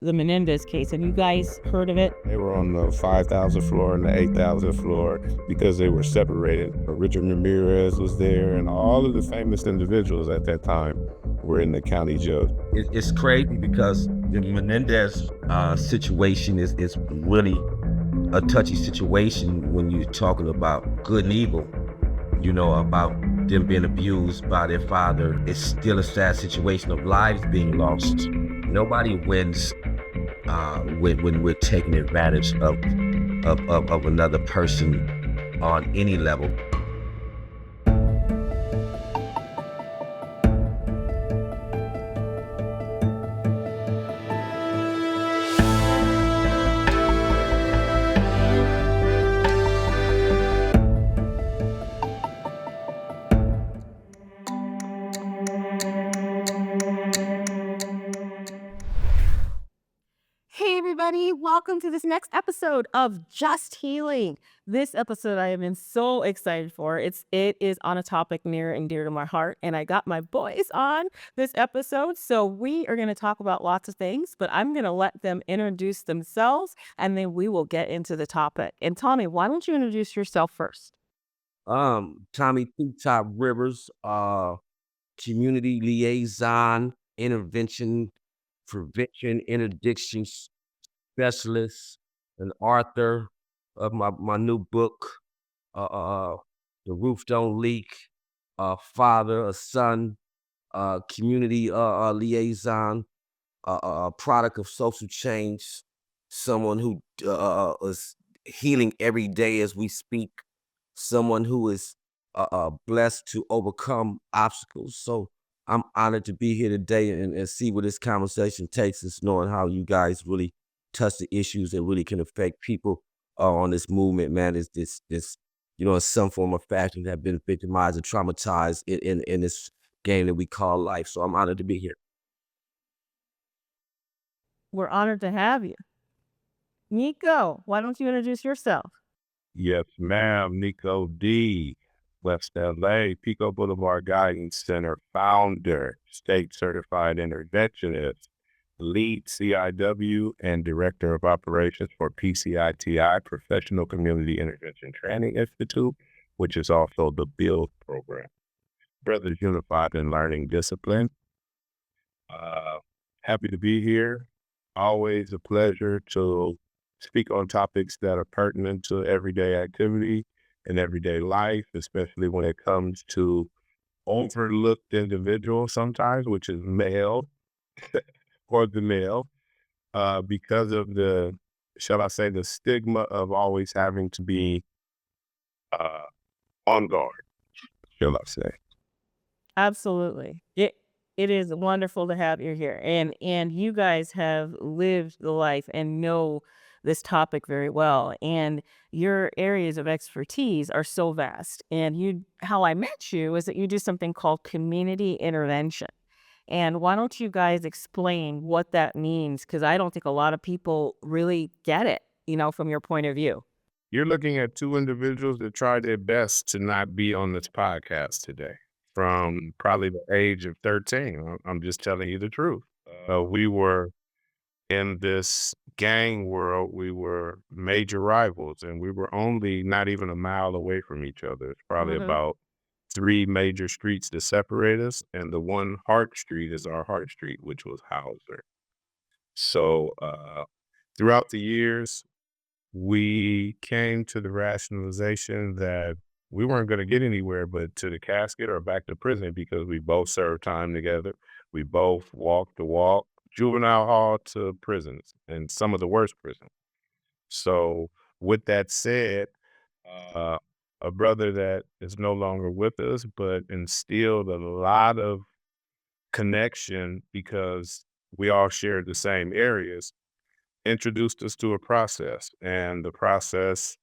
the Menendez case. Have you guys heard of it? They were on the 5,000 floor and the 8,000 floor because they were separated. Richard Ramirez was there, and all of the famous individuals at that time were in the county jail. It's crazy because the Menendez situation is really a touchy situation when you're talking about good and evil, about them being abused by their father. It's still a sad situation of lives being lost. Nobody wins when we're taking advantage of another person on any level. Hey, everybody, welcome to this next episode of Just Healing. This episode I have been so excited for. It is on a topic near and dear to my heart, and I got my boys on this episode. So we are going to talk about lots of things, but I'm going to let them introduce themselves, and then we will get into the topic. And Tommie, why don't you introduce yourself first? Tommie Two Top Rivers, community liaison, intervention, prevention, interdiction specialist, an author of my new book, The Roof Don't Leak, a father, a son, community liaison, a product of social change, someone who is healing every day as we speak, someone who is blessed to overcome obstacles. So I'm honored to be here today and see where this conversation takes us, knowing how you guys really touch the issues that really can affect people on this movement, man. This in some form or fashion have been victimized and traumatized in this game that we call life. So I'm honored to be here. We're honored to have you. Nikko, why don't you introduce yourself? Yes, ma'am. Nikko D, West LA, Pico Boulevard Guidance Center founder, state certified interventionist, lead CIW, and director of operations for PCITI, Professional Community Intervention Training Institute, which is also the BUILD program. Brothers Unified in Learning Discipline. Happy to be here. Always a pleasure to speak on topics that are pertinent to everyday activity and everyday life, especially when it comes to overlooked individuals sometimes, which is male or the male, because of the, shall I say, the stigma of always having to be on guard, shall I say. Absolutely. It is wonderful to have you here. And you guys have lived the life and know this topic very well. And your areas of expertise are so vast. And how I met you is that you do something called community intervention. And why don't you guys explain what that means? Because I don't think a lot of people really get it, from your point of view. You're looking at two individuals that tried their best to not be on this podcast today from probably the age of 13. I'm just telling you the truth. We were in this gang world, we were major rivals, and we were only not even a mile away from each other. It's probably about 3 major streets that separate us, and the one Hart Street is our Hart Street, which was Hauser. So throughout the years, we came to the rationalization that we weren't going to get anywhere but to the casket or back to prison because we both served time together. We both walked the walk, juvenile hall to prisons, and some of the worst prisons. So with that said, uh, a brother that is no longer with us, but instilled a lot of connection because we all shared the same areas, introduced us to a process, and the process,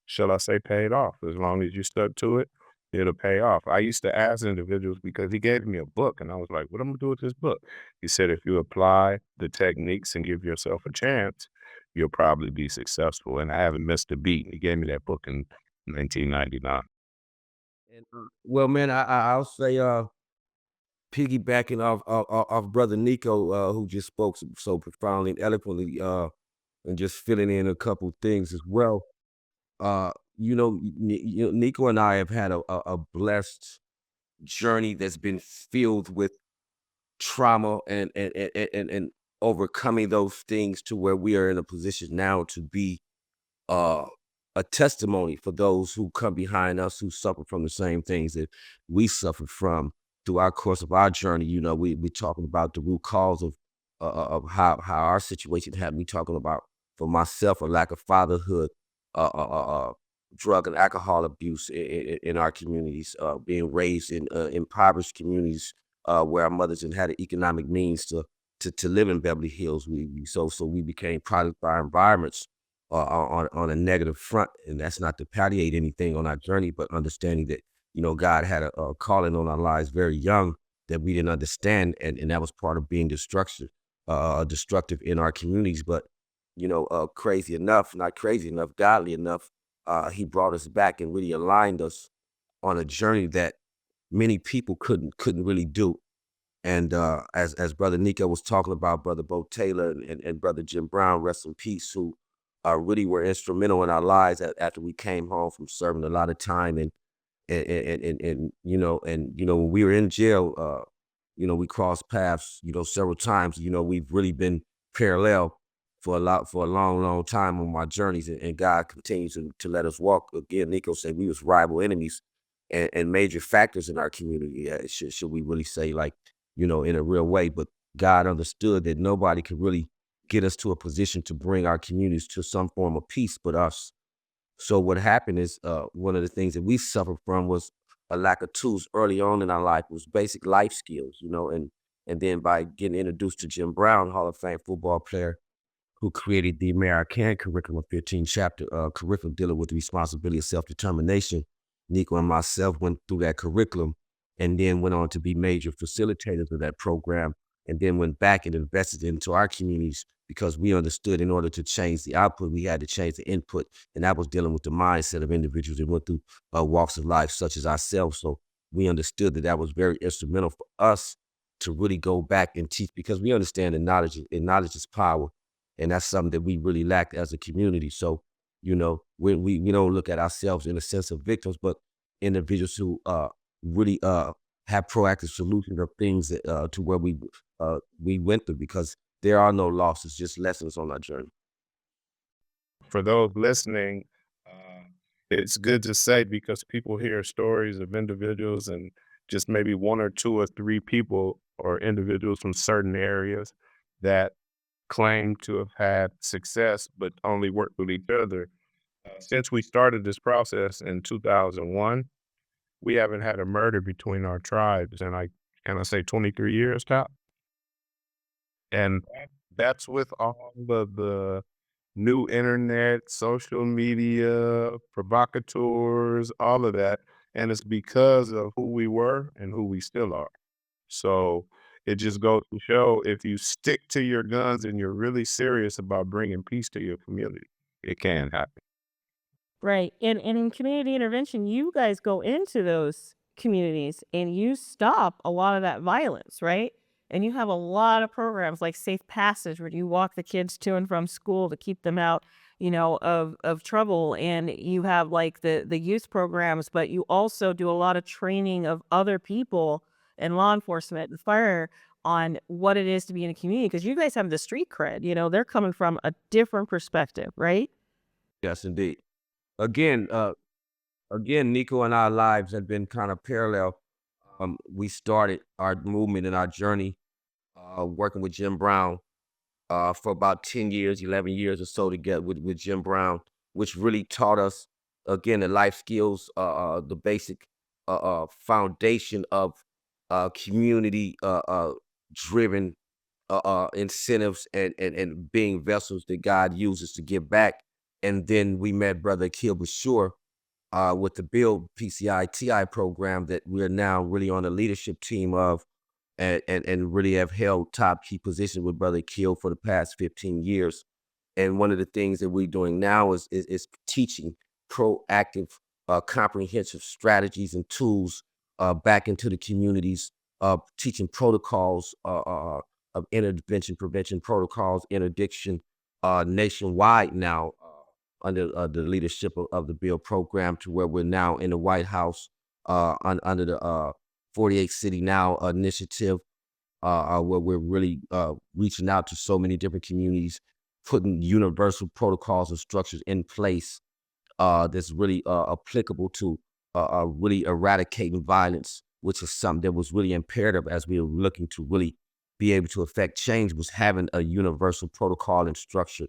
shall I say, paid off. As long as you stuck to it, it'll pay off. I used to ask individuals because he gave me a book, and I was like, what am I gonna do with this book? He said, if you apply the techniques and give yourself a chance, you'll probably be successful. And I haven't missed a beat. He gave me that book in 1999. And, well, man, I'll say piggybacking off brother Nikko, who just spoke so profoundly and eloquently, and just filling in a couple things as well. Nico and I have had a blessed journey that's been filled with trauma and overcoming those things to where we are in a position now to be uh, a testimony for those who come behind us who suffer from the same things that we suffered from through our course of our journey. We talking about the root cause of how our situation happened. We talking about for myself a lack of fatherhood, drug and alcohol abuse in our communities, being raised in impoverished communities where our mothers didn't have the economic means to live in Beverly Hills. So we became product of our environments on a negative front, and that's not to palliate anything on our journey, but understanding that God had a calling on our lives very young that we didn't understand, and that was part of being destructive in our communities. But crazy enough, not crazy enough, godly enough, He brought us back and really aligned us on a journey that many people couldn't really do. And as Brother Nikko was talking about, Brother Bo Taylor and Brother Jim Brown, rest in peace, who really were instrumental in our lives after we came home from serving a lot of time and when we were in jail, we crossed paths, several times. We've really been parallel for a long time on my journeys, and God continues to let us walk. Again, Nico said we was rival enemies and major factors in our community. Should we really say, like, in a real way? But God understood that nobody could really get us to a position to bring our communities to some form of peace but us. So what happened is, one of the things that we suffered from was a lack of tools early on in our life. Was basic life skills, and then by getting introduced to Jim Brown, Hall of Fame football player, who created the American curriculum, 15 chapter curriculum dealing with the responsibility of self-determination. Nico and myself went through that curriculum and then went on to be major facilitators of that program, and then went back and invested into our communities because we understood in order to change the output, we had to change the input. And that was dealing with the mindset of individuals that went through walks of life such as ourselves. So we understood that that was very instrumental for us to really go back and teach, because we understand that knowledge is power. And that's something that we really lacked as a community. So, we don't look at ourselves in a sense of victims, but individuals who really have proactive solutions of things that, to where we went through, because there are no losses, just lessons on our journey. For those listening, uh, it's good to say because people hear stories of individuals and just maybe one or two or three people or individuals from certain areas that claim to have had success, but only work with each other. Since we started this process in 2001, we haven't had a murder between our tribes in, can I say 23 years, Top? And that's with all of the new internet, social media, provocateurs, all of that. And it's because of who we were and who we still are. So it just goes to show, if you stick to your guns and you're really serious about bringing peace to your community, it can happen. Right. And in community intervention, you guys go into those communities and you stop a lot of that violence, right? And you have a lot of programs like Safe Passage where you walk the kids to and from school to keep them out, of trouble. And you have like the youth programs, but you also do a lot of training of other people and law enforcement and fire on what it is to be in a community, because you guys have the street cred, they're coming from a different perspective, right? Yes, indeed. Again, Nico and our lives have been kind of parallel. We started our movement and our journey working with Jim Brown for about 10 years, 11 years or so together with Jim Brown, which really taught us, again, the life skills, the basic foundation of community driven incentives and being vessels that God uses to give back. And then we met Brother Akil Bashur with the Build PCI TI program that we're now really on the leadership team of, and really have held top key positions with Brother Akil for the past 15 years. And one of the things that we're doing now is teaching proactive, comprehensive strategies and tools back into the communities teaching protocols of intervention, prevention protocols, interdiction nationwide now under the leadership of the bill program, to where we're now in the White House under the 48 City Now initiative, where we're really reaching out to so many different communities, putting universal protocols and structures in place that's really applicable to really eradicating violence, which is something that was really imperative as we were looking to really be able to affect change, was having a universal protocol and structure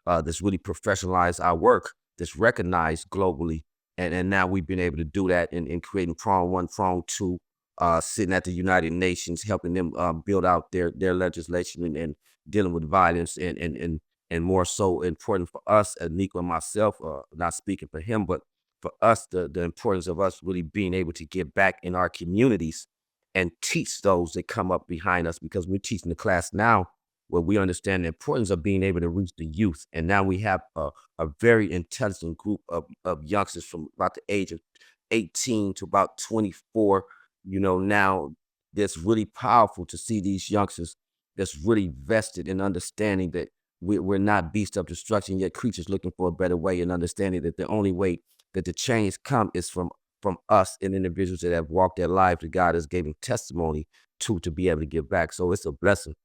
that's really professionalized our work, that's recognized globally. And now we've been able to do that in creating prong one, prong two, sitting at the United Nations, helping them build out their legislation and dealing with violence and more so important for us, Nikko and myself, not speaking for him, but for us, the importance of us really being able to give back in our communities and teach those that come up behind us, because we're teaching the class now where we understand the importance of being able to reach the youth. And now we have a very intelligent group of youngsters from about the age of 18 to about 24, now that's really powerful to see these youngsters that's really vested in understanding that we're not beasts of destruction, yet creatures looking for a better way, and understanding that the only way that the change come is from us and individuals that have walked their life that God has given testimony to be able to give back. So it's a blessing.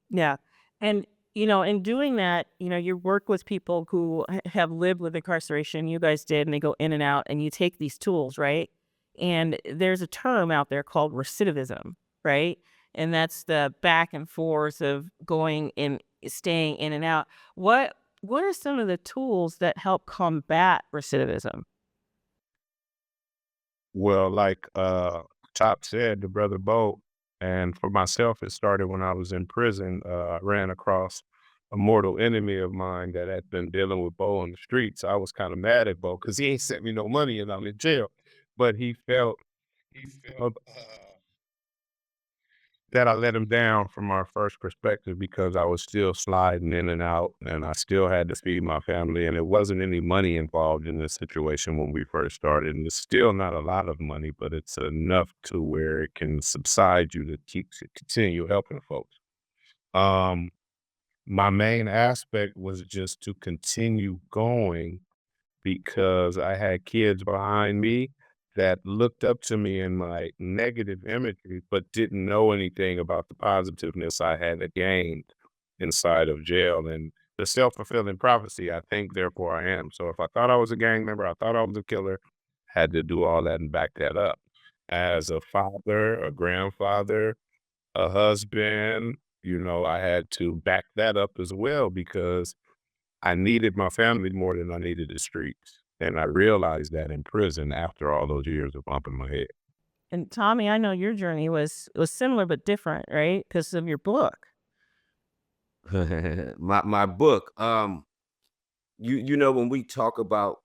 Yeah. And, in doing that, you work with people who have lived with incarceration. You guys did, and they go in and out, and you take these tools, right? And there's a term out there called recidivism, right? And that's the back and forth of going in, staying in and out. What are some of the tools that help combat recidivism? Well, like Top said, the brother Bo, and for myself, it started when I was in prison. I ran across a mortal enemy of mine that had been dealing with Bo on the streets. I was kind of mad at Bo because he ain't sent me no money and I'm in jail. But he felt that I let him down from our first perspective, because I was still sliding in and out and I still had to feed my family. And it wasn't any money involved in this situation when we first started. And it's still not a lot of money, but it's enough to where it can subside you to continue helping folks. Um, my main aspect was just to continue going, because I had kids behind me that looked up to me in my negative imagery, but didn't know anything about the positiveness I had gained inside of jail. And the self-fulfilling prophecy, I think, therefore I am. So if I thought I was a gang member, I thought I was a killer, had to do all that and back that up. As a father, a grandfather, a husband, I had to back that up as well, because I needed my family more than I needed the streets, and I realized that in prison after all those years of bumping my head. And Tommy, I know your journey was similar but different, right? Because of your book. My book, when we talk about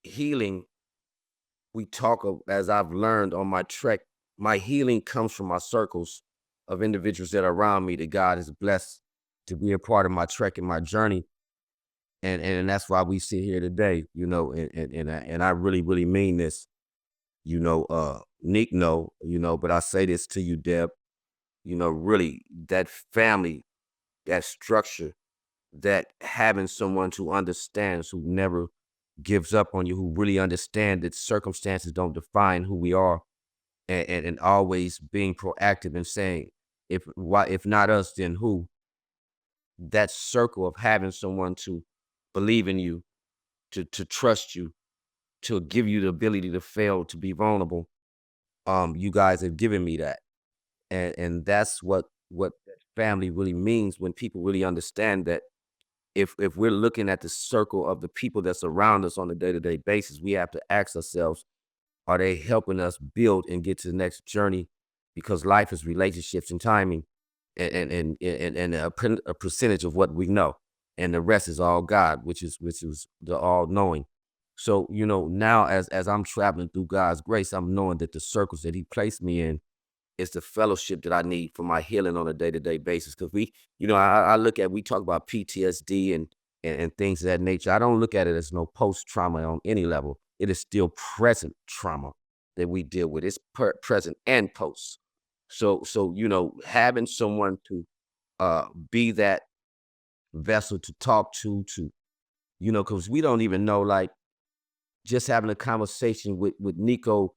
healing, we talk of, as I've learned on my trek, my healing comes from my circles of individuals that are around me that God has blessed to be a part of my trek and my journey. And that's why we sit here today, and I really, really mean this, Nick, no, but I say this to you, Deb, really that family, that structure, that having someone who understands, who never gives up on you, who really understand that circumstances don't define who we are, and always being proactive and saying, if not us, then who? That circle of having someone to believe in you, to trust you, to give you the ability to fail, to be vulnerable. You guys have given me that. And that's what family really means, when people really understand that if we're looking at the circle of the people that's around us on a day-to-day basis, we have to ask ourselves, are they helping us build and get to the next journey? Because life is relationships and timing, and a percentage of what we know, and the rest is all God, which is the all knowing. So now as I'm traveling through God's grace, I'm knowing that the circles that He placed me in is the fellowship that I need for my healing on a day-to-day basis. Because we talk about PTSD and things of that nature. I don't look at it as no post-trauma on any level. It is still present trauma that we deal with. It's present and post. So having someone to be that vessel to talk to, because we don't even know, like, just having a conversation with Nikko,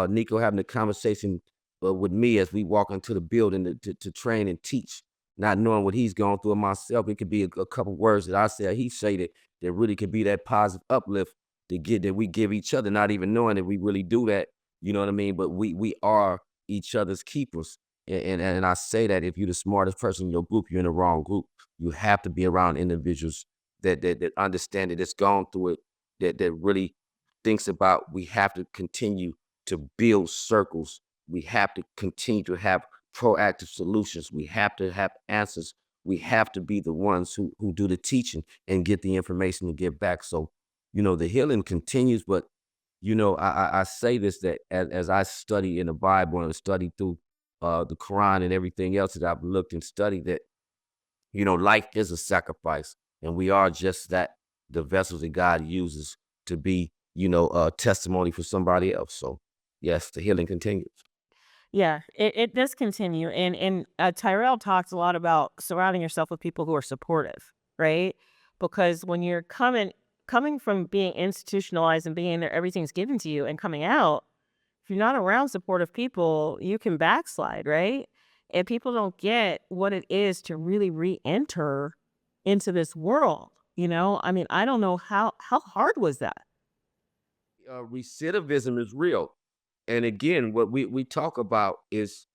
Nikko having a conversation with me as we walk into the building to train and teach, not knowing what he's going through myself. It could be a couple words that I say or he say that really could be that positive uplift that we give each other, not even knowing that we really do that. You know what I mean? But we are each other's keepers. And I say that if you're the smartest person in your group, you're in the wrong group. You have to be around individuals that understand it, that's gone through it, that really thinks about, we have to continue to build circles. We have to continue to have proactive solutions. We have to have answers. We have to be the ones who do the teaching and get the information to give back. So, the healing continues, but I say this, that as I study in the Bible and study through the Quran and everything else that I've looked and studied, that life is a sacrifice, and we are just that, the vessels that God uses to be, a testimony for somebody else. So, yes, the healing continues. Yeah, it does continue, and Tyrell talks a lot about surrounding yourself with people who are supportive, right? Because when you're coming from being institutionalized and being there, everything's given to you, and coming out, if you're not around supportive people, you can backslide, right? And people don't get what it is to really re-enter into this world. I mean, I don't know how hard was that? Recidivism is real, and again, what we talk about is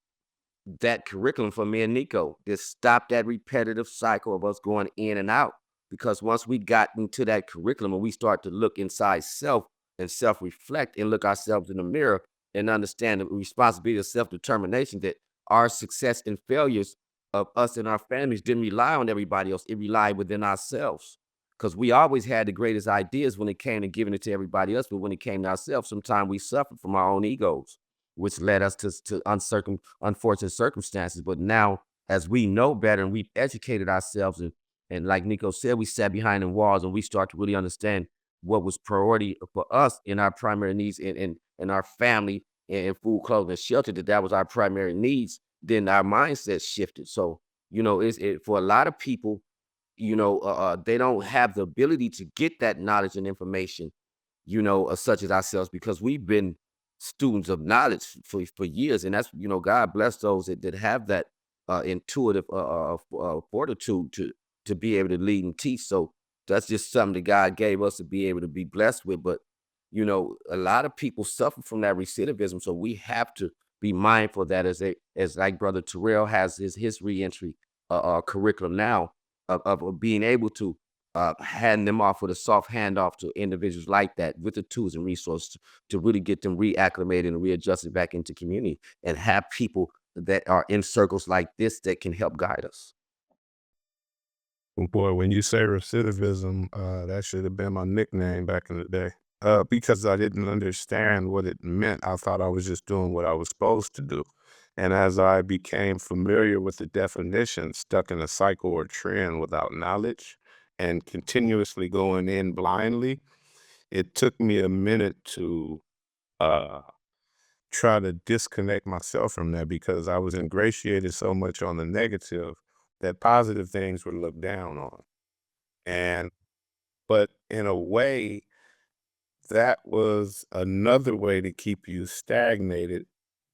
that curriculum for me and Nikko. Just stop that repetitive cycle of us going in and out. Because once we got into that curriculum and we start to look inside self and self-reflect and look ourselves in the mirror and understand the responsibility of self-determination, that our success and failures of us and our families didn't rely on everybody else. It relied within ourselves. Because we always had the greatest ideas when it came to giving it to everybody else, but when it came to ourselves, sometimes we suffered from our own egos, which led us to unfortunate circumstances. But now, as we know better and we've educated ourselves, and like Nico said, we sat behind the walls and we start to really understand what was priority for us in our primary needs, in our family, and food, clothing, and shelter, that was our primary needs. Then our mindset shifted. So, for a lot of people, they don't have the ability to get that knowledge and information, such as ourselves, because we've been students of knowledge for years. And that's, God bless those that have that intuitive fortitude to be able to lead and teach. So that's just something that God gave us to be able to be blessed with. But, a lot of people suffer from that recidivism. So we have to be mindful of that, as like Brother Terrell has his reentry curriculum now, of being able to hand them off with a soft handoff to individuals like that, with the tools and resources to really get them reacclimated and readjusted back into community, and have people that are in circles like this that can help guide us. Boy, when you say recidivism, that should have been my nickname back in the day. Because I didn't understand what it meant. I thought I was just doing what I was supposed to do. And as I became familiar with the definition, stuck in a cycle or trend without knowledge and continuously going in blindly, it took me a minute to uh, try to disconnect myself from that, because I was ingratiated so much on the negative that positive things were looked down on. And but in a way, that was another way to keep you stagnated,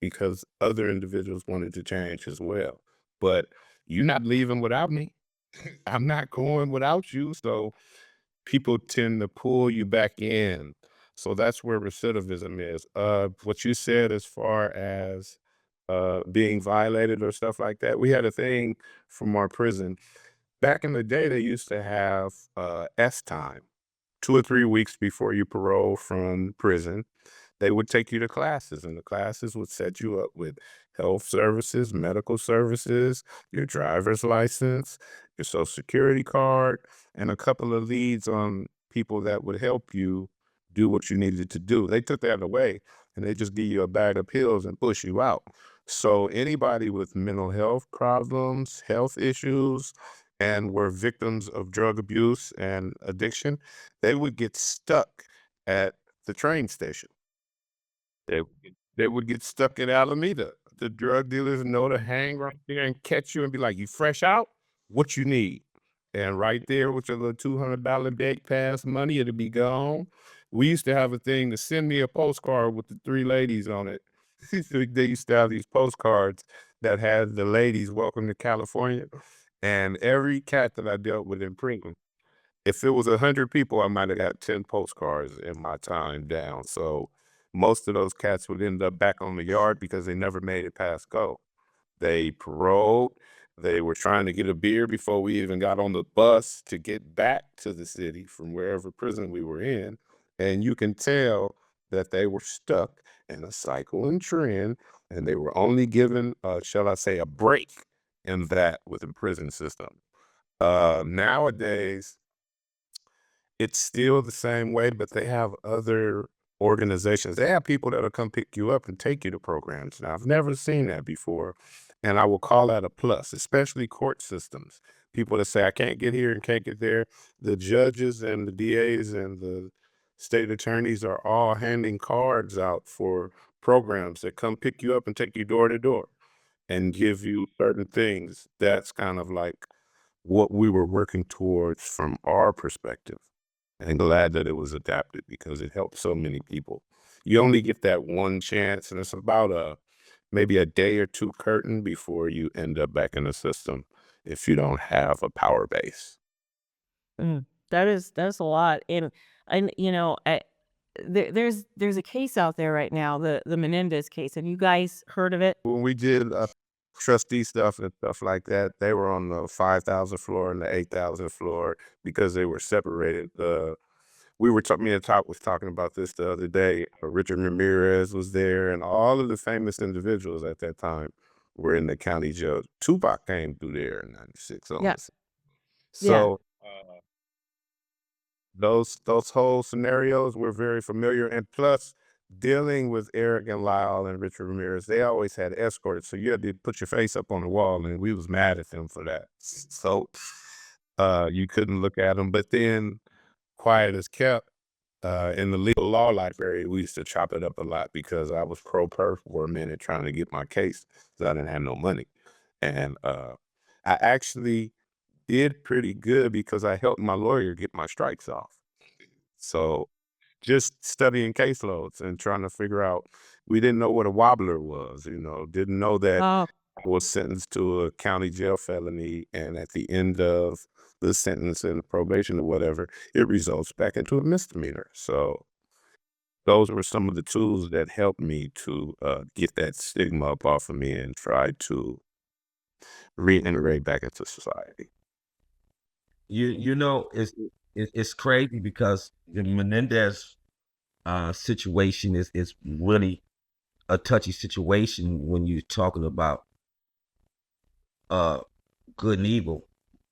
because other individuals wanted to change as well. But you're not leaving without me. I'm not going without you. So people tend to pull you back in. So that's where recidivism is. What you said as far as being violated or stuff like that, we had a thing from our prison. Back in the day, they used to have S time, 2 or 3 weeks before you parole from prison. They would take you to classes, and the classes would set you up with health services, medical services, your driver's license, your social security card, and a couple of leads on people that would help you do what you needed to do. They took that away, and they just give you a bag of pills and push you out. So anybody with mental health problems, health issues, and were victims of drug abuse and addiction, they would get stuck at the train station. They would get stuck in Alameda. the drug dealers know to hang right there and catch you and be like, "You fresh out? What you need?" And right there with your little $200 bag pass money, it'll be gone. We used to have a thing to send me a postcard with the 3 ladies on it. So they used to have these postcards that had the ladies, "Welcome to California." And every cat that I dealt with in prison, if it was 100 people, I might have got 10 postcards in my time down. So most of those cats would end up back on the yard because they never made it past go. They paroled. They were trying to get a beer before we even got on the bus to get back to the city from wherever prison we were in. And you can tell that they were stuck in a cycle and trend, and they were only given, shall I say, a break in that with the prison system. Nowadays, it's still the same way, but they have other organizations. They have people that'll come pick you up and take you to programs. Now, I've never seen that before, and I will call that a plus, especially court systems. People that say, "I can't get here and can't get there." The judges and the DAs and the state attorneys are all handing cards out for programs that come pick you up and take you door to door and give you certain things. That's kind of like what we were working towards from our perspective, and glad that it was adapted because it helped so many people. You only get that one chance, and it's about maybe a day or two curtain before you end up back in the system if you don't have a power base. That's a lot, and there's a case out there right now, the Menendez case. Have you guys heard of it? When we did trustee stuff and stuff like that, they were on the 5,000 floor and the 8,000 floor because they were separated. We were me and Top was talking about this the other day. Richard Ramirez was there, and all of the famous individuals at that time were in the county jail. Tupac came through there in '96 on Yeah, this. yeah. So those whole scenarios were very familiar, and plus dealing with Eric and Lyle and Richard Ramirez, they always had escorts, so you had to put your face up on the wall, and we was mad at them for that. So you couldn't look at them, but then quiet as kept. In the legal law library, we used to chop it up a lot because I was pro per for a minute trying to get my case because I didn't have no money. And I actually did pretty good because I helped my lawyer get my strikes off. So just studying caseloads and trying to figure out, we didn't know what a wobbler was, didn't know that Oh, I was sentenced to a county jail felony, and at the end of the sentence and probation or whatever, it results back into a misdemeanor. So those were some of the tools that helped me to get that stigma up off of me and try to reintegrate back into society. It's crazy because the Menendez situation is really a touchy situation when you're talking about good and evil,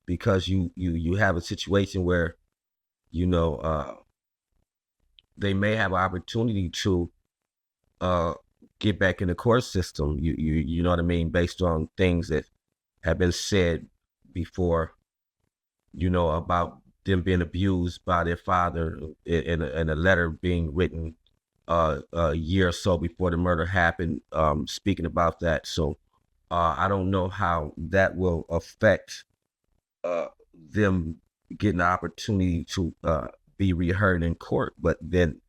because you have a situation where you know they may have an opportunity to get back in the court system. You know what I mean, based on things that have been said before, about them being abused by their father in a letter being written a year or so before the murder happened, speaking about that. So I don't know how that will affect them getting the opportunity to be reheard in court, but then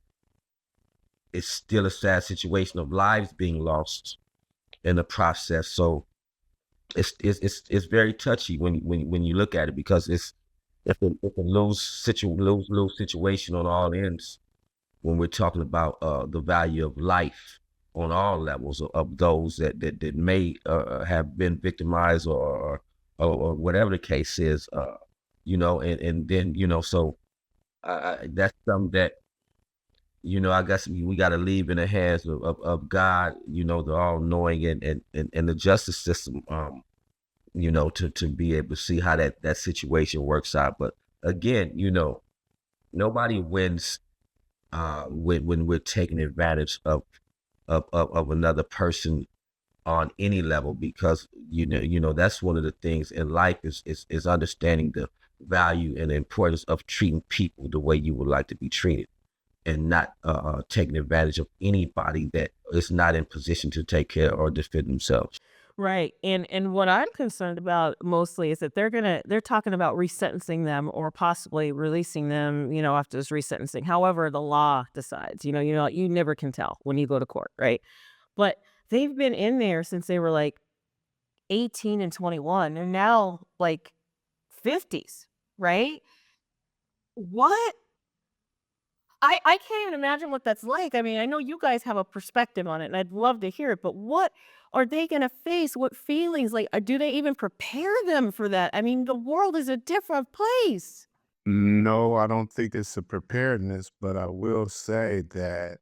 it's still a sad situation of lives being lost in the process. So it's very touchy when you look at it, because it's a lose situation on all ends when we're talking about the value of life on all levels of those that may have been victimized or whatever the case is, and then so that's something that I guess we got to leave in the hands of God, the all knowing and the justice system, to be able to see how that situation works out. But again, nobody wins when we're taking advantage of another person on any level, because that's one of the things in life is understanding the value and the importance of treating people the way you would like to be treated. and not taking advantage of anybody that is not in position to take care or defend themselves. Right. And what I'm concerned about mostly is that they're talking about resentencing them or possibly releasing them, after this resentencing. However, the law decides. You never can tell when you go to court, right? But they've been in there since they were like 18 and 21. They're now like 50s, right? What? I can't even imagine what that's like. I mean, I know you guys have a perspective on it, and I'd love to hear it, but what are they gonna face? What feelings? Like, do they even prepare them for that? I mean, the world is a different place. No, I don't think it's a preparedness, but I will say that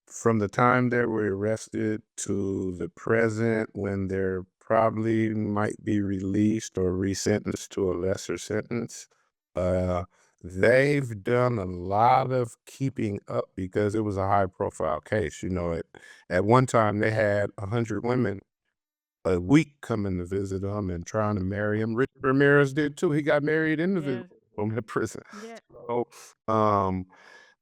from the time they were arrested to the present, when they're probably might be released or resentenced to a lesser sentence, uh, they've done a lot of keeping up because it was a high profile case. At one time they had 100 women a week coming to visit them and trying to marry him. Rich Ramirez did too. He got married in the Yeah, visit from the prison. yeah. So, um,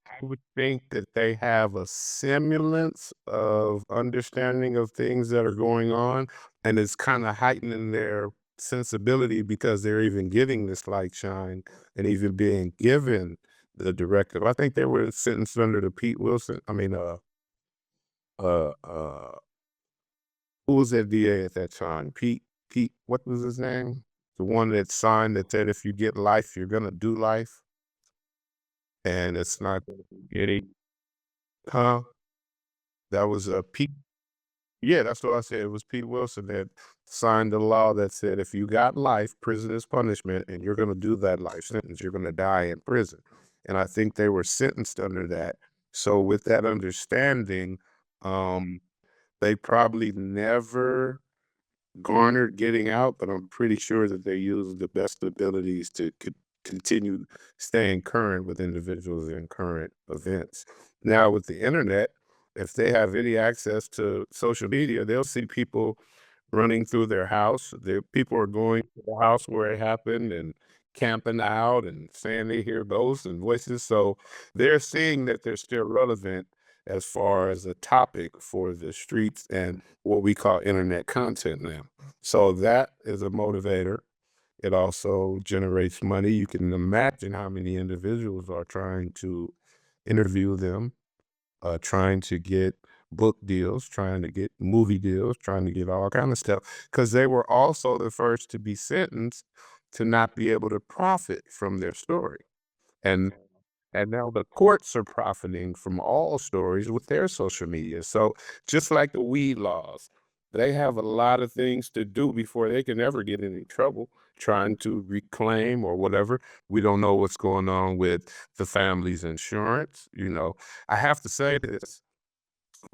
I would think that they have a semblance of understanding of things that are going on, and it's kind of heightening their sensibility because they're even getting this light shine and even being given the directive. I think they were sentenced under the Pete Wilson. I mean, uh, uh, who was that DA at that time? Pete, what was his name? The one that signed that said if you get life, you're gonna do life, and it's not gonna be any, huh? That was Pete. Yeah, that's what I said. It was Pete Wilson that signed the law that said if you got life, prison is punishment, and you're gonna do that life sentence, you're gonna die in prison. And I think they were sentenced under that. So with that understanding, um, they probably never garnered getting out, but I'm pretty sure that they use the best abilities to continue staying current with individuals in current events. Now, with the internet, if they have any access to social media, they'll see people running through their house. People are going to the house where it happened and camping out and saying they hear ghosts and voices. So they're seeing that they're still relevant as far as a topic for the streets and what we call internet content now. So that is a motivator. It also generates money. You can imagine how many individuals are trying to interview them, trying to get book deals, trying to get movie deals, trying to get all kind of stuff, because they were also the first to be sentenced to not be able to profit from their story. And and now the courts are profiting from all stories with their social media. So just like the weed laws, they have a lot of things to do before they can ever get in any trouble trying to reclaim or whatever. We don't know what's going on with the family's insurance. I have to say this.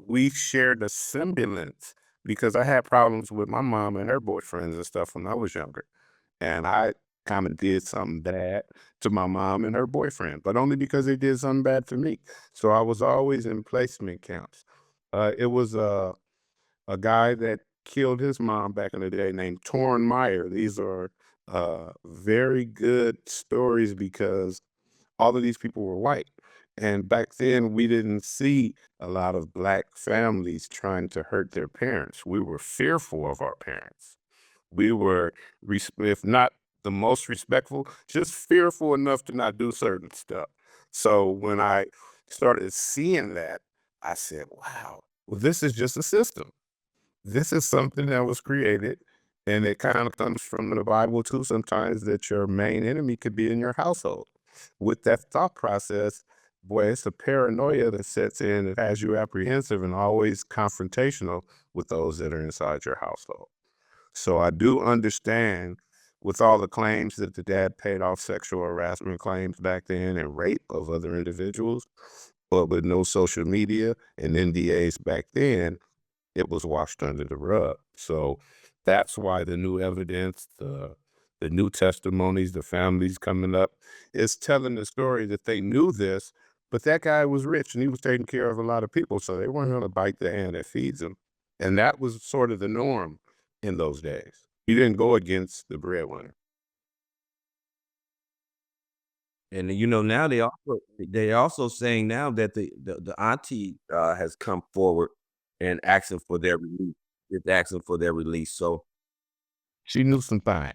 We shared a semblance because I had problems with my mom and her boyfriends and stuff when I was younger. And I kind of did something bad to my mom and her boyfriend, but only because they did something bad to me. So I was always in placement camps. It was a guy that killed his mom back in the day named Torrin Meyer. These are very good stories because all of these people were white. And back then, we didn't see a lot of black families trying to hurt their parents. We were fearful of our parents. We were, if not the most respectful, just fearful enough to not do certain stuff. So when I started seeing that, I said, wow, well, this is just a system. This is something that was created, and it kind of comes from the Bible too, sometimes that your main enemy could be in your household. With that thought process, boy, it's a paranoia that sets in that has you apprehensive and always confrontational with those that are inside your household. So I do understand with all the claims that the dad paid off sexual harassment claims back then and rape of other individuals, but with no social media and NDAs back then, it was washed under the rug. So that's why the new evidence, the new testimonies, the families coming up is telling the story that they knew this, but that guy was rich and he was taking care of a lot of people, so they weren't going to bite the hand that feeds them. And that was sort of the norm in those days. You didn't go against the breadwinner. And now they also saying now that the auntie has come forward and asking for their release. It's asking for their release. So She knew some things.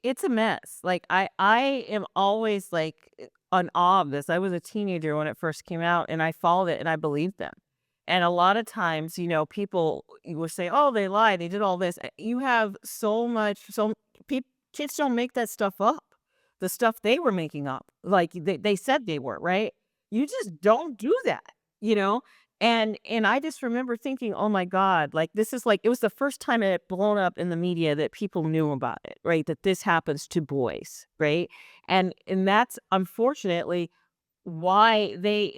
It's a mess. Like, I am always, like, on awe of this. I was a teenager when it first came out, and I followed it, and I believed them. And a lot of times, people you will say, "Oh, they lied, they did all this." You have so much so peop kids don't make that stuff up. The stuff they were making up, like, they said they were, right? You just don't do that, you know? And I just remember thinking, "Oh my god," like, this is like it was the first time it had blown up in the media that people knew about it, right? That this happens to boys, right? And that's unfortunately why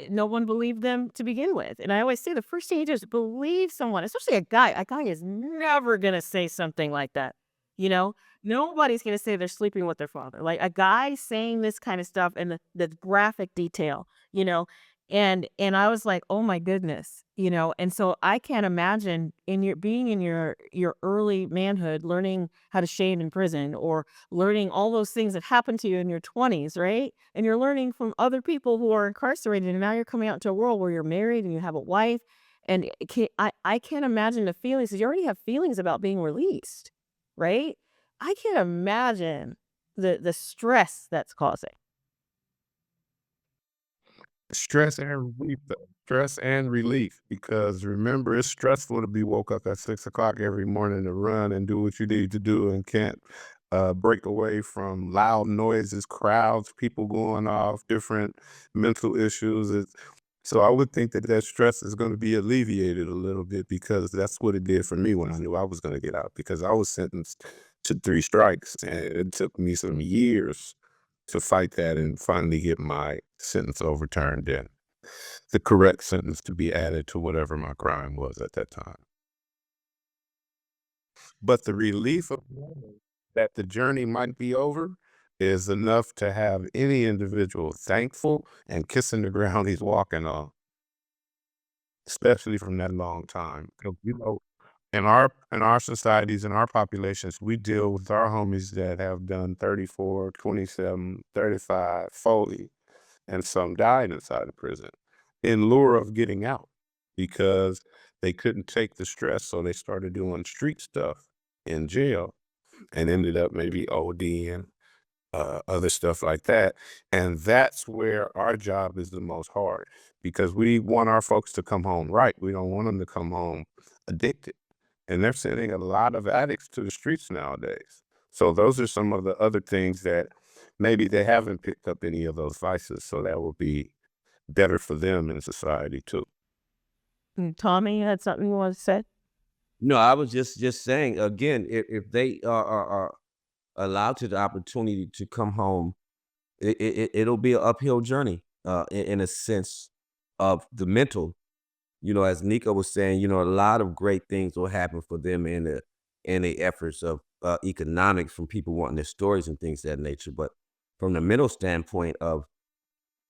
no one believed them to begin with. And I always say the first thing you do is believe someone, especially a guy. A guy is never gonna say something like that. You know, nobody's gonna say they're sleeping with their father. Like a guy saying this kind of stuff and the graphic detail, you know. And I was like, oh my goodness, and so I can't imagine being in your early manhood, learning how to shave in prison or learning all those things that happened to you in your 20s, right? And you're learning from other people who are incarcerated, and now you're coming out into a world where you're married and you have a wife, and I can't imagine the feelings 'cause you already have feelings about being released, right? I can't imagine the stress that's causing. Stress and relief, though. Stress and relief, because remember, it's stressful to be woke up at 6 o'clock every morning to run and do what you need to do and can't break away from loud noises, crowds, people going off, different mental issues. So I would think that that stress is going to be alleviated a little bit because that's what it did for me when I knew I was going to get out because I was sentenced to 3 strikes and it took me some years to fight that and finally get my sentence overturned and the correct sentence to be added to whatever my crime was at that time. But the relief of knowing that the journey might be over is enough to have any individual thankful and kissing the ground he's walking on, especially from that long time. 'Cause, in our societies, in our populations, we deal with our homies that have done 34, 27, 35, 40. And some died inside of prison in lieu of getting out because they couldn't take the stress, so they started doing street stuff in jail and ended up maybe ODing, other stuff like that, and that's where our job is the most hard because we want our folks to come home right, we don't want them to come home addicted, and they're sending a lot of addicts to the streets nowadays. So those are some of the other things that maybe they haven't picked up any of those vices, so that will be better for them in society too. Tommy, you had something you want to say? no, I was just saying again, if they are allowed to the opportunity to come home, it'll be an uphill journey, in a sense of the mental. As Nikko was saying, a lot of great things will happen for them in the efforts of economics from people wanting their stories and things of that nature. But from the mental standpoint of,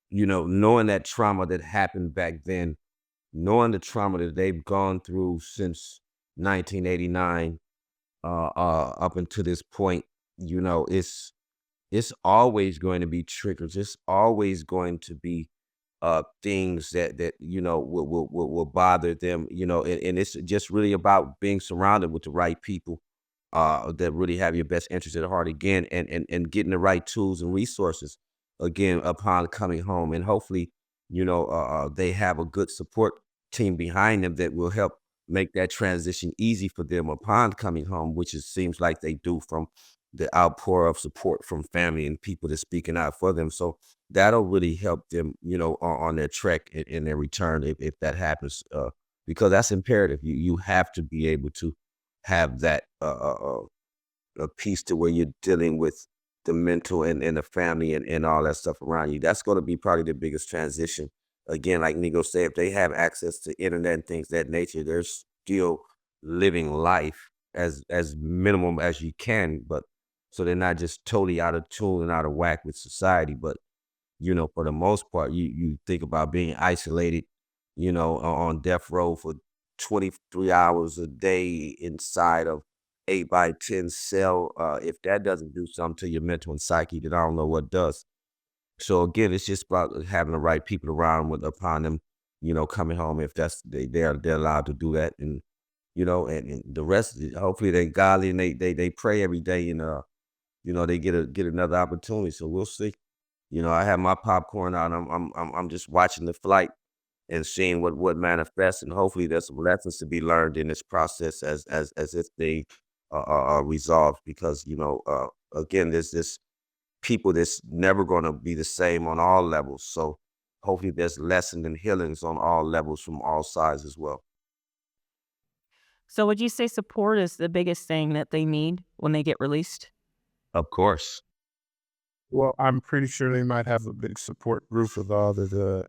knowing that trauma that happened back then, knowing the trauma that they've gone through since 1989 up until this point, it's always going to be triggers. It's always going to be things that will bother them, and it's just really about being surrounded with the right people that really have your best interest at heart again, and getting the right tools and resources again upon coming home, and hopefully, they have a good support team behind them that will help make that transition easy for them upon coming home, which it seems like they do from the outpour of support from family and people that's speaking out for them. So that'll really help them, on their trek in their return if that happens, because that's imperative. You have to be able to have that a piece to where you're dealing with the mental and the family and all that stuff around you. That's going to be probably the biggest transition. Again, like Nico said, if they have access to internet and things of that nature, they're still living life as minimum as you can, but so they're not just totally out of tune and out of whack with society. But for the most part, you think about being isolated, on death row for 23 hours a day inside of 8 by 10 cell. If that doesn't do something to your mental and psyche, then I don't know what does. So again, it's just about having the right people around with upon them, coming home if that's they're allowed to do that, and and the rest, hopefully they godly and they pray every day, and they get another opportunity. So we'll see. I have my popcorn out. I'm just watching the flight and seeing what manifests, and hopefully there's some lessons to be learned in this process as if they are resolved. Because again, there's this people that's never going to be the same on all levels. So hopefully there's lessons and healings on all levels from all sides as well. So would you say support is the biggest thing that they need when they get released? Of course. Well, I'm pretty sure they might have a big support group with all the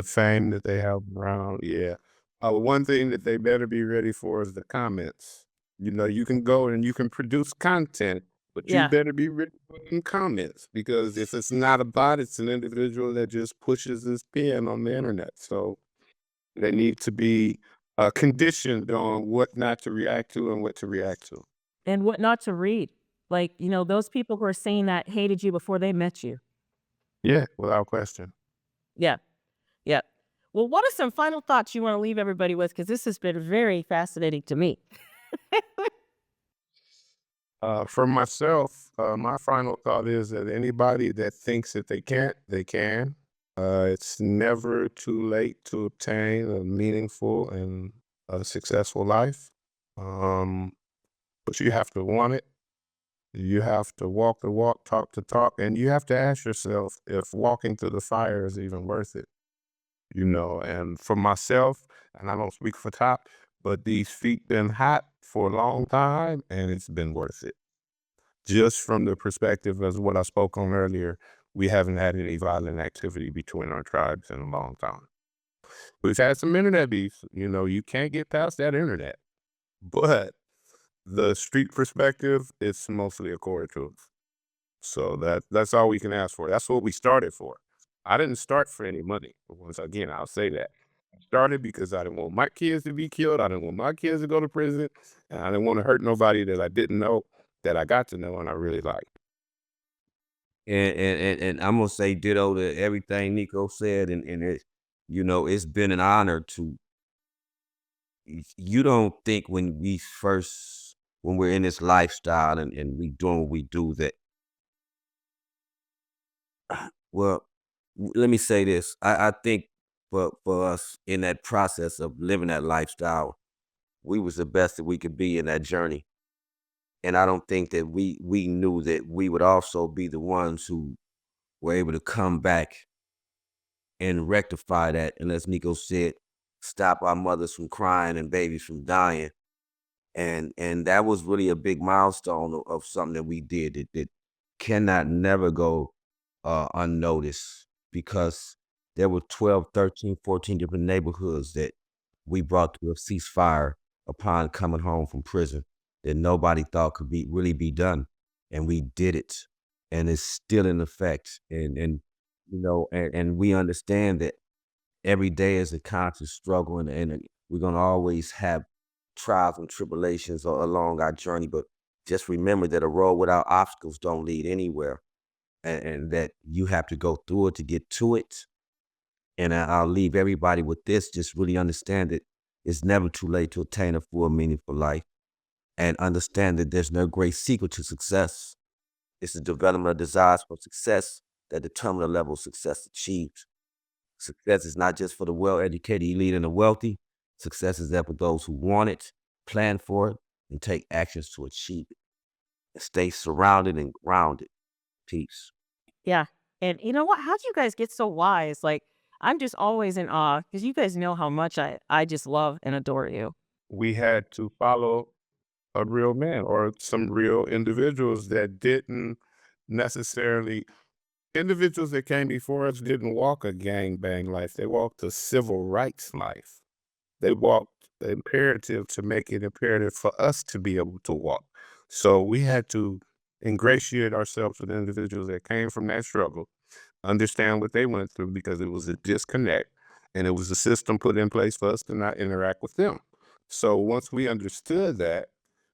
fame that they have around. Yeah. One thing that they better be ready for is the comments. You can go and you can produce content, but you Yeah. better be ready for them comments, because if it's not a bot, it's an individual that just pushes his pen on the internet. So they need to be conditioned on what not to react to and what to react to. And what not to read. Like, those people who are saying that hated you before they met you. Yeah, without question. Yeah. Yeah. Well, what are some final thoughts you want to leave everybody with? Because this has been very fascinating to me. For myself, my final thought is that anybody that thinks that they can't, they can. It's never too late to obtain a meaningful and a successful life. Um, but you have to want it. You have to walk the walk, talk the talk, and you have to ask yourself if walking through the fire is even worth it. And for myself, and I don't speak for Top, but these feet been hot for a long time, and it's been worth it. Just from the perspective as what I spoke on earlier, we haven't had any violent activity between our tribes in a long time. We've had some internet beef. You can't get past that internet. But the street perspective, it's mostly according to us. So that's all we can ask for. That's what we started for. I didn't start for any money. Once again, I'll say that. I started because I didn't want my kids to be killed. I didn't want my kids to go to prison. And I didn't want to hurt nobody that I didn't know, that I got to know and I really liked. And I'm gonna say ditto to everything Nico said, and it's been an honor to. You don't think when we're in this lifestyle and we doing what we do that. Well, let me say this. I think for us in that process of living that lifestyle, we was the best that we could be in that journey. And I don't think that we knew that we would also be the ones who were able to come back and rectify that. And as Nico said, stop our mothers from crying and babies from dying. And that was really a big milestone of something that we did that cannot never go unnoticed, because there were 12, 13, 14 different neighborhoods that we brought to a ceasefire upon coming home from prison that nobody thought could really be done. And we did it. And it's still in effect. And we understand that every day is a constant struggle, and we're gonna always have trials and tribulations along our journey. But just remember that a road without obstacles don't lead anywhere, and that you have to go through it to get to it. And I'll leave everybody with this: just really understand that it's never too late to attain a full, meaningful life, and understand that there's no great secret to success. It's the development of desires for success that determine the level of success achieved. Success is not just for the well-educated, elite, and the wealthy. Success is there for those who want it, plan for it, and take actions to achieve it. And stay surrounded and grounded. Peace. Yeah. And you know what? How do you guys get so wise? Like, I'm just always in awe because you guys know how much I just love and adore you. We had to follow a real man or some real individuals that didn't necessarily individuals that came before us didn't walk a gangbang life. They walked a civil rights life. They walked the imperative to make it imperative for us to be able to walk. So we had to ingratiate ourselves with individuals that came from that struggle, understand what they went through, because it was a disconnect and it was a system put in place for us to not interact with them. So once we understood that,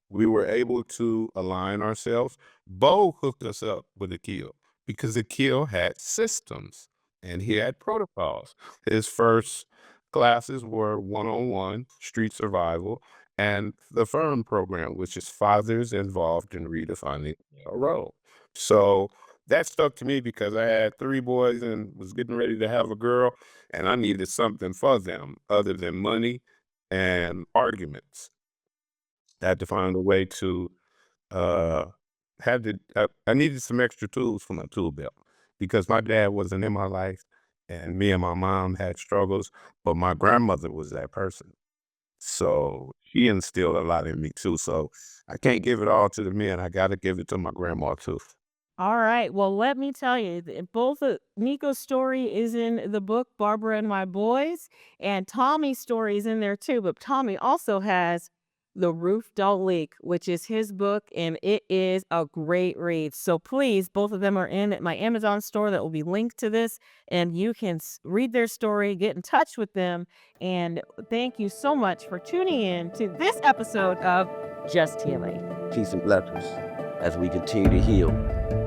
we were able to align ourselves. Bo hooked us up with a kill because the kill had systems and he had protocols. His first classes were one-on-one street survival and the firm program, which is fathers involved in redefining a role. So that stuck to me because I had 3 boys and was getting ready to have a girl, and I needed something for them other than money and arguments. I had to find a way to uh, I needed some extra tools for my tool belt because my dad wasn't in my life and me and my mom had struggles, but my grandmother was that person. So she instilled a lot in me too. So I can't give it all to the men. I got to give it to my grandma too. All right. Well, let me tell you, both Nico's story is in the book Barbara and My Boys, and Tommie's story is in there too. But Tommie also has The Roof Don't Leak, which is his book, and it is a great read. So please, both of them are in my Amazon store that will be linked to this, and you can read their story, get in touch with them. And thank you so much for tuning in to this episode of Just Healing. Peace and blessings as we continue to heal.